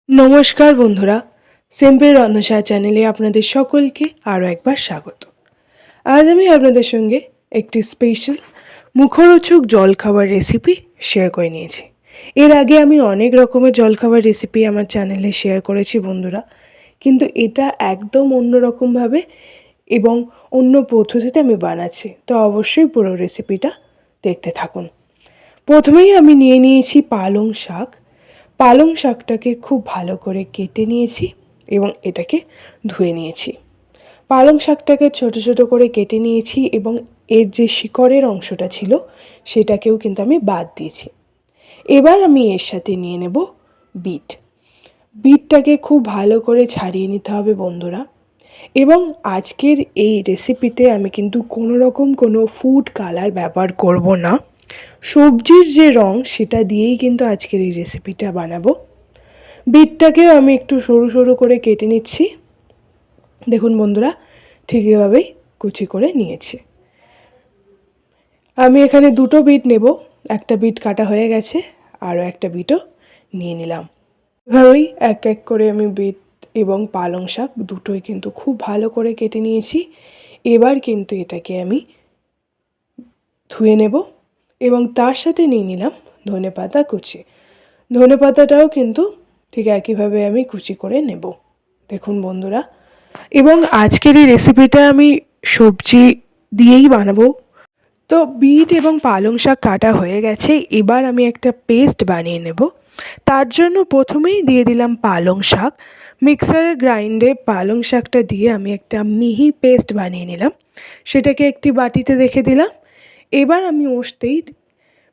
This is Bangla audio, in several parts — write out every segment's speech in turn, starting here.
নমস্কার বন্ধুরা, সিম্পল রন্ধনশালা চ্যানেলে আপনাদের সকলকে আরও একবার স্বাগত। আজ আমি আপনাদের সঙ্গে একটি স্পেশাল মুখরোচক জলখাবার রেসিপি শেয়ার করে নিয়েছি। এর আগে আমি অনেক রকমের জলখাবার রেসিপি আমার চ্যানেলে শেয়ার করেছি বন্ধুরা, কিন্তু এটা একদম অন্যরকমভাবে এবং অন্য পদ্ধতিতে আমি বানাচ্ছি, তো অবশ্যই পুরো রেসিপিটা দেখতে থাকুন। প্রথমেই আমি নিয়ে নিয়েছি পালং শাক। পালং শাকটাকে খুব ভালো করে কেটে নিয়েছি এবং এটাকে ধুয়ে নিয়েছি। পালং শাকটাকে ছোট ছোট করে কেটে নিয়েছি এবং এর যে শিকড়ের অংশটা ছিল সেটাকেও কিন্তু আমি বাদ দিয়েছি। এবার আমি এর সাথে নিয়ে নেব বিট। বিটটাকে খুব ভালো করে ছাড়িয়ে নিতে হবে বন্ধুরা। এবং আজকের এই রেসিপিতে আমি কিন্তু কোনো ফুড কালার ব্যবহার করব না। সবজির যে রং সেটা দিয়েই কিন্তু আজকের এই রেসিপিটা বানাবো। বিটটাকেও আমি একটু সরু সরু করে কেটে নিচ্ছি। দেখুন বন্ধুরা, ঠিক এভাবেই কুচি করে নিয়েছি। আমি এখানে দুটো বিট নেব, একটা বিট কাটা হয়ে গেছে, আরও একটা বিটও নিয়ে নিলাম। এভাবেই এক এক করে আমি বিট এবং পালং শাক দুটোই কিন্তু খুব ভালো করে কেটে নিয়েছি। এবার কিন্তু এটাকে আমি ধুয়ে নেব এবং তার সাথে নিয়ে নিলাম ধনেপাতা কুচি। ধনেপাতাটাও কিন্তু ঠিক একইভাবে আমি কুচি করে নেব। দেখুন বন্ধুরা, এবং আজকের এই রেসিপিটা আমি সবজি দিয়েই বানাবো। তো বিট এবং পালং শাক কাটা হয়ে গেছে, এবার আমি একটা পেস্ট বানিয়ে নেব। তার জন্য প্রথমেই দিয়ে দিলাম পালং শাক। মিক্সারের গ্রাইন্ডে পালং শাকটা দিয়ে আমি একটা মিহি পেস্ট বানিয়ে নিলাম, সেটাকে একটি বাটিতে রেখে দিলাম। এবার আমি ওতেই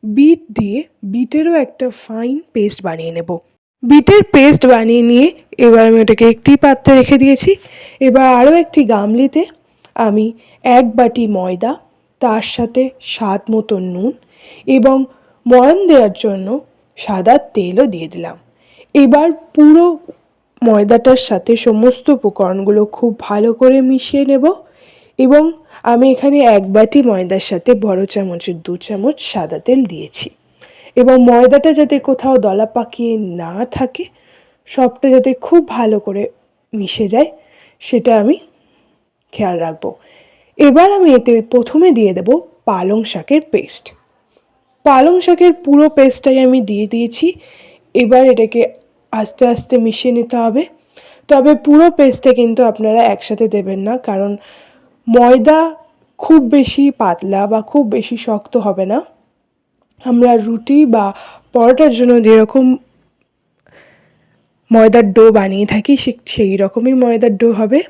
বিট দিয়ে বিটেরও একটা ফাইন পেস্ট বানিয়ে নেব। বিটের পেস্ট বানিয়ে নিয়ে এবার আমি ওটাকে একটি পাত্রে রেখে দিয়েছি। এবার আরও একটি গামলিতে আমি 1 বাটি ময়দা, তার সাথে স্বাদ মতো নুন এবং ময়ান দেওয়ার জন্য সাদা তেলও দিয়ে দিলাম। এবার পুরো ময়দাটার সাথে সমস্ত উপকরণগুলো খুব ভালো করে মিশিয়ে নেব এবং আমি এখানে 1 বাটি ময়দার সাথে বড় চামচের 2 চামচ সাদা তেল দিয়েছি এবং ময়দাটা যাতে কোথাও দলা পাকিয়ে না থাকে, সবটা যাতে খুব ভালো করে মিশে যায় সেটা আমি খেয়াল রাখবো। এবার আমি এতে প্রথমে দিয়ে দেব পালং শাকের পেস্ট। পালং শাকের পুরো পেস্টটাই আমি দিয়ে দিয়েছি। এবার এটাকে আস্তে আস্তে মিশিয়ে নিতে হবে। তবে পুরো পেস্টটা কিন্তু আপনারা একসাথে দেবেন না, কারণ ময়দা খুব বেশি পাতলা বা খুব বেশি শক্ত হবে না। আমরা রুটি বা পরোটার জন্য যেরকম ময়দার ডো বানিয়ে থাকি সেই রকমই ময়দার ডো হবে।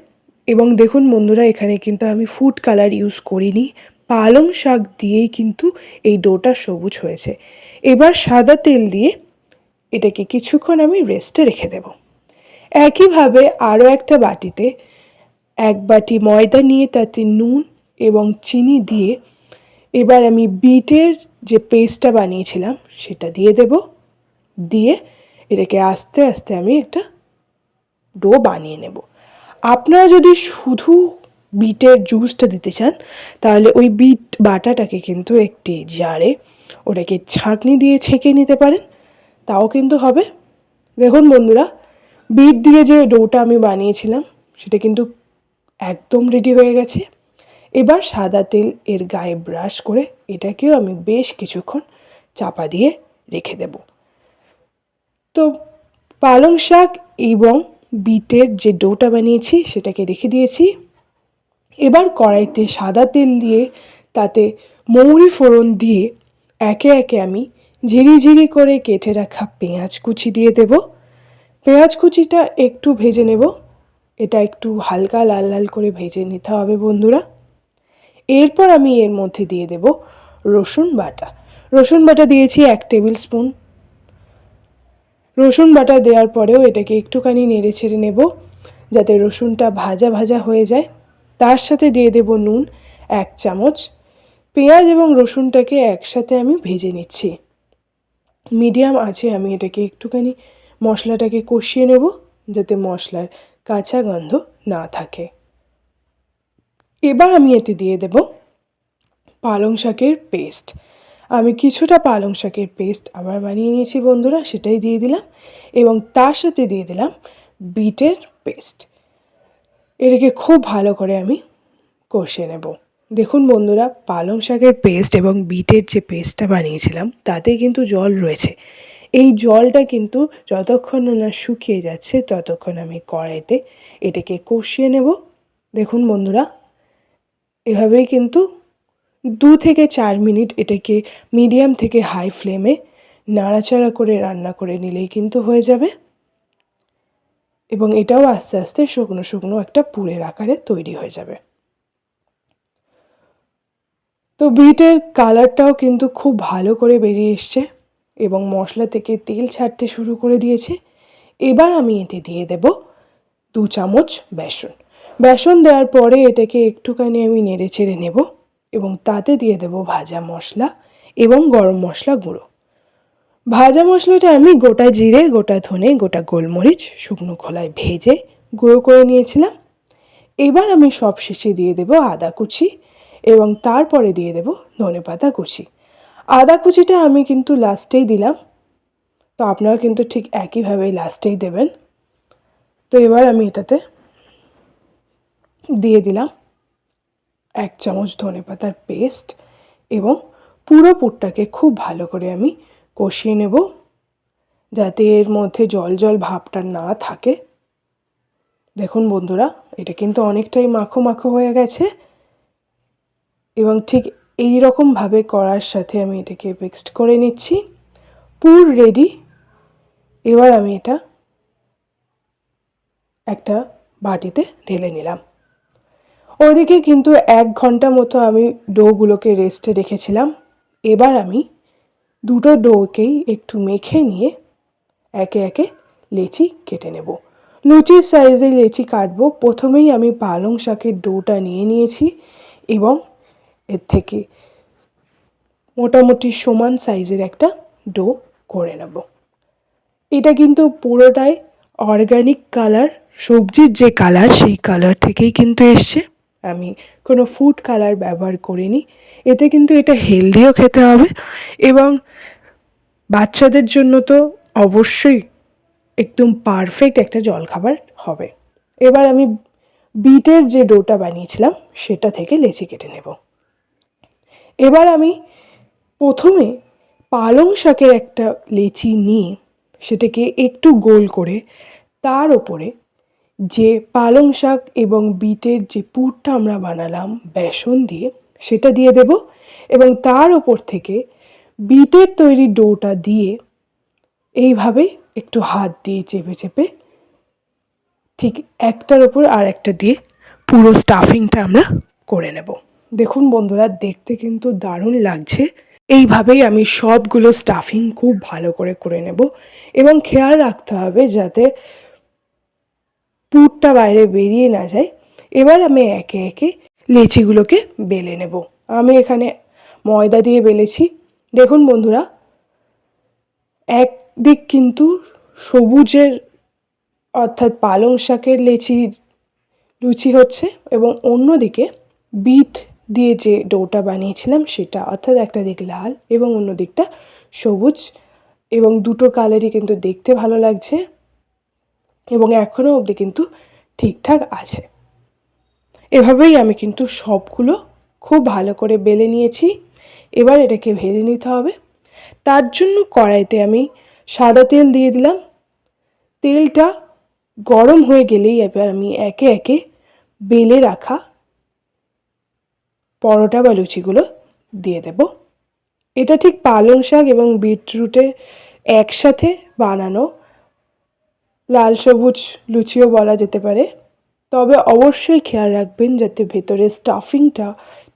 এবং দেখুন বন্ধুরা, এখানে কিন্তু আমি ফুড কালার ইউজ করিনি, পালং শাক দিয়েই কিন্তু এই ডোটা সবুজ হয়েছে। এবার সাদা তেল দিয়ে এটাকে কিছুক্ষণ আমি রেস্টে রেখে দেব। একইভাবে আরও একটা বাটিতে 1 বাটি ময়দা নিয়ে তাতে নুন এবং চিনি দিয়ে এবার আমি বিটের যে পেস্টটা বানিয়েছিলাম সেটা দিয়ে দেব। দিয়ে এটাকে আস্তে আস্তে আমি একটা ডো বানিয়ে নেব। আপনারা যদি শুধু বিটের জুসটা দিতে চান তাহলে ওই বিট বাটাটাকে কিন্তু একটি জারে ওটাকে ছাঁকনি দিয়ে ছেঁকে নিতে পারেন, তাও কিন্তু হবে। দেখুন বন্ধুরা, বিট দিয়ে যে ডোটা আমি বানিয়েছিলাম সেটা কিন্তু একদম রেডি হয়ে গেছে। এবার সাদা তেল এর গায়ে ব্রাশ করে এটাকেও আমি বেশ কিছুক্ষণ চাপা দিয়ে রেখে দেব। তো পালং শাক এবং বিটের যে ডোটা বানিয়েছি সেটাকে রেখে দিয়েছি। এবার কড়াইতে সাদা তেল দিয়ে তাতে মৌরি ফোড়ন দিয়ে একে একে আমি ঝিরি করে কেটে রাখা পেঁয়াজ কুচি দিয়ে দেব। পেঁয়াজ কুচিটা একটু ভেজে নেব, এটা একটু হালকা লাল লাল করে ভেজে নিতে হবে বন্ধুরা। এরপর আমি এর মধ্যে দিয়ে দেব রসুন বাটা। রসুন বাটা দিয়েছি 1 টেবিল স্পুন। রসুন বাটা দেওয়ার পরেও এটাকে একটুখানি নেড়ে ছেড়ে নেব যাতে রসুনটা ভাজা ভাজা হয়ে যায়। তার সাথে দিয়ে দেব নুন 1 চামচ। পেঁয়াজ এবং রসুনটাকে একসাথে আমি ভেজে নিচ্ছি। মিডিয়াম আঁচে আমি এটাকে একটুখানি মশলাটাকে কষিয়ে নেব যাতে মশলার কাঁচা গন্ধ না থাকে। এবার আমি এতে দিয়ে দেব পালং শাকের পেস্ট। আমি কিছুটা পালং শাকের পেস্ট আবার বানিয়ে নিয়েছি বন্ধুরা, সেটাই দিয়ে দিলাম এবং তার সাথে দিয়ে দিলাম বিটের পেস্ট। এটাকে খুব ভালো করে আমি কষিয়ে নেব। দেখুন বন্ধুরা, পালং শাকের পেস্ট এবং বিটের যে পেস্টটা বানিয়েছিলাম তাতে কিন্তু জল রয়েছে। এই জলটা কিন্তু যতক্ষণ না শুকিয়ে যাচ্ছে ততক্ষণ আমি কড়াইতে এটাকে কষিয়ে নেব। দেখুন বন্ধুরা, এভাবেই কিন্তু 2 থেকে 4 মিনিট এটাকে মিডিয়াম থেকে হাই ফ্লেমে নাড়াচাড়া করে রান্না করে নিলেই কিন্তু হয়ে যাবে এবং এটাও আস্তে আস্তে শুকনো শুকনো একটা পুরের আকারে তৈরি হয়ে যাবে। তো বিটের কালারটাও কিন্তু খুব ভালো করে বেরিয়ে এসছে এবং মশলা থেকে তেল ছাড়তে শুরু করে দিয়েছে। এবার আমি এতে দিয়ে দেব 2 চামচ বেসন। বেসন দেওয়ার পরে এটাকে একটুখানি আমি নেড়ে চেড়ে নেব এবং তাতে দিয়ে দেব ভাজা মশলা এবং গরম মশলা গুঁড়ো। ভাজা মশলাটা আমি গোটা জিরে, গোটা ধনে, গোটা গোলমরিচ শুকনো খোলায় ভেজে গুঁড়ো করে নিয়েছিলাম। এবার আমি সবশেষে দিয়ে দেব আদা কুচি এবং তারপরে দিয়ে দেব ধনেপাতা কুচি। আদা কুচিটা আমি কিন্তু লাস্টেই দিলাম, তো আপনারা কিন্তু ঠিক একইভাবে লাস্টেই দেবেন। তো এবার আমি এটাতে দিয়ে দিলাম 1 চামচ ধনেপাতার পেস্ট এবং পুরো পুরটাকে খুব ভালো করে আমি কষিয়ে নেব যাতে এর মধ্যে জল জল ভাবটা না থাকে। দেখুন বন্ধুরা, এটা কিন্তু অনেকটাই মাখো মাখো হয়ে গেছে এবং ঠিক এই রকমভাবে করার সাথে আমি এটাকে মিক্সড করে নিচ্ছি। পুর রেডি। এবার আমি এটা একটা বাটিতে ঢেলে নিলাম। ওদিকে কিন্তু 1 ঘন্টা মতো আমি ডোগুলোকে রেস্টে রেখেছিলাম। এবার আমি দুটো ডোকেই একটু মেখে নিয়ে একে একে লেচি কেটে নেব। লুচির সাইজে লেচি কাটবো। প্রথমেই আমি পালং শাকের ডোটা নিয়ে নিয়েছি এবং এর থেকে মোটামুটি সমান সাইজের একটা ডো করে নেব। এটা কিন্তু পুরোটাই অর্গানিক কালার, সবজির যে কালার সেই কালার থেকেই কিন্তু এসছে। আমি কোনো ফুড কালার ব্যবহার করিনি। এতে কিন্তু এটা হেলদিও খেতে হবে এবং বাচ্চাদের জন্য তো অবশ্যই একদম পারফেক্ট একটা জলখাবার হবে। এবার আমি বিটের যে ডোটা বানিয়েছিলাম সেটা থেকে লেচি কেটে নেব। এবার আমি প্রথমে পালং শাকের একটা লেচি নিয়ে সেটাকে একটু গোল করে তার ওপরে যে পালং শাক এবং বিটের যে পুরটা আমরা বানালাম বেসন দিয়ে সেটা দিয়ে দেব এবং তার ওপর থেকে বিটের তৈরি ডোটা দিয়ে এইভাবে একটু হাত দিয়ে চেপে চেপে ঠিক একটার ওপর আর একটা দিয়ে পুরো স্টাফিংটা আমরা করে নেব। দেখুন বন্ধুরা, দেখতে কিন্তু দারুণ লাগছে। এইভাবেই আমি সবগুলো স্টাফিং খুব ভালো করে করে নেব এবং খেয়াল রাখতে হবে যাতে পুরটা বাইরে বেরিয়ে না যায়। এবার আমি একে একে লেচিগুলোকে বেলে নেব। আমি এখানে ময়দা দিয়ে বেলেছি। দেখুন বন্ধুরা, একদিক কিন্তু সবুজের অর্থাৎ পালং শাকের লুচি হচ্ছে এবং অন্যদিকে বিট দিয়ে যে ডোটা বানিয়েছিলাম সেটা, অর্থাৎ একটা দিক লাল এবং অন্য দিকটা সবুজ এবং দুটো কালারই কিন্তু দেখতে ভালো লাগছে এবং এখনও অবধি কিন্তু ঠিকঠাক আছে। এভাবেই আমি কিন্তু সবগুলো খুব ভালো করে বেলে নিয়েছি। এবার এটাকে ভেজে নিতে হবে। তার জন্য কড়াইতে আমি সাদা তেল দিয়ে দিলাম। তেলটা গরম হয়ে গেলেই এবার আমি একে একে বেলে রাখা পরোটা বা লুচিগুলো দিয়ে দেব। এটা ঠিক পালং শাক এবং বিটরুটের একসাথে বানানো লাল সবুজ লুচিও বলা যেতে পারে, তবে অবশ্যই খেয়াল রাখবেন যাতে ভেতরে স্টাফিংটা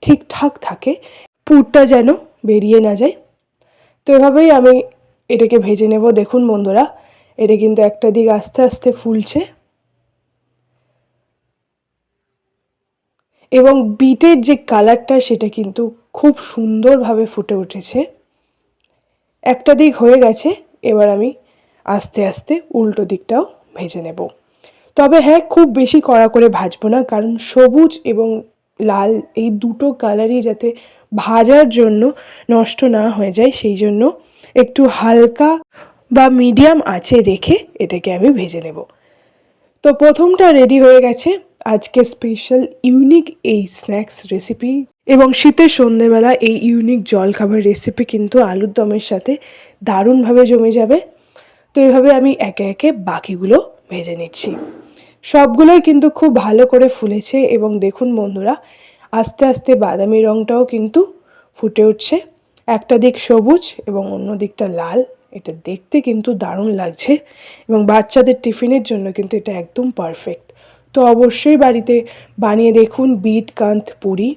ঠিকঠাক থাকে, পুরটা যেন বেরিয়ে না যায়। তো এভাবেই আমি এটাকে ভেজে নেব। দেখুন বন্ধুরা, এটা কিন্তু একটা দিক আস্তে আস্তে ফুলছে এবং বিটের যে কালারটা সেটা কিন্তু খুব সুন্দরভাবে ফুটে উঠেছে। একটা দিক হয়ে গেছে, এবার আমি আস্তে আস্তে উল্টো দিকটাও ভেজে নেব। তবে হ্যাঁ, খুব বেশি কড়া করে ভাজবো না, কারণ সবুজ এবং লাল এই দুটো কালারই যাতে ভাজার জন্য নষ্ট না হয়ে যায়, সেই জন্য একটু হালকা বা মিডিয়াম আঁচে রেখে এটাকে আমি ভেজে নেব। তো প্রথমটা রেডি হয়ে গেছে। আজকে স্পেশাল ইউনিক এই স্ন্যাক্স রেসিপি এবং শীতের সন্ধেবেলা এই ইউনিক জলখাবার রেসিপি কিন্তু আলুর দমের সাথে দারুণভাবে জমে যাবে। তো এইভাবে আমি একে একে বাকিগুলো ভেজে নিচ্ছি। সবগুলোই কিন্তু খুব ভালো করে ফুলেছে এবং দেখুন বন্ধুরা, আস্তে আস্তে বাদামি রঙটাও কিন্তু ফুটে উঠছে। একটা দিক সবুজ এবং অন্য দিকটা লাল। এটা দেখতে কিন্তু দারুণ লাগছে এবং বাচ্চাদের টিফিনের জন্য কিন্তু এটা একদম পারফেক্ট। তো অবশ্যই বাড়িতে বানিয়ে দেখুন বিট কান্থ পুরি।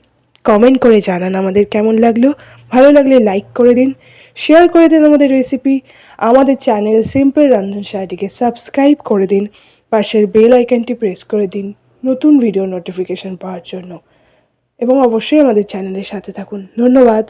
কমেন্ট করে জানান আমাদের কেমন লাগলো। ভালো লাগলে লাইক করে দিন, শেয়ার করে দিন আমাদের রেসিপি। আমাদের চ্যানেল সিম্পল রন্ধনশালাটিকে সাবস্ক্রাইব করে দিন, পাশের বেল আইকনটি প্রেস করে দিন নতুন ভিডিও নোটিফিকেশন পাওয়ার জন্য এবং অবশ্যই আমাদের চ্যানেলের সাথে থাকুন। ধন্যবাদ।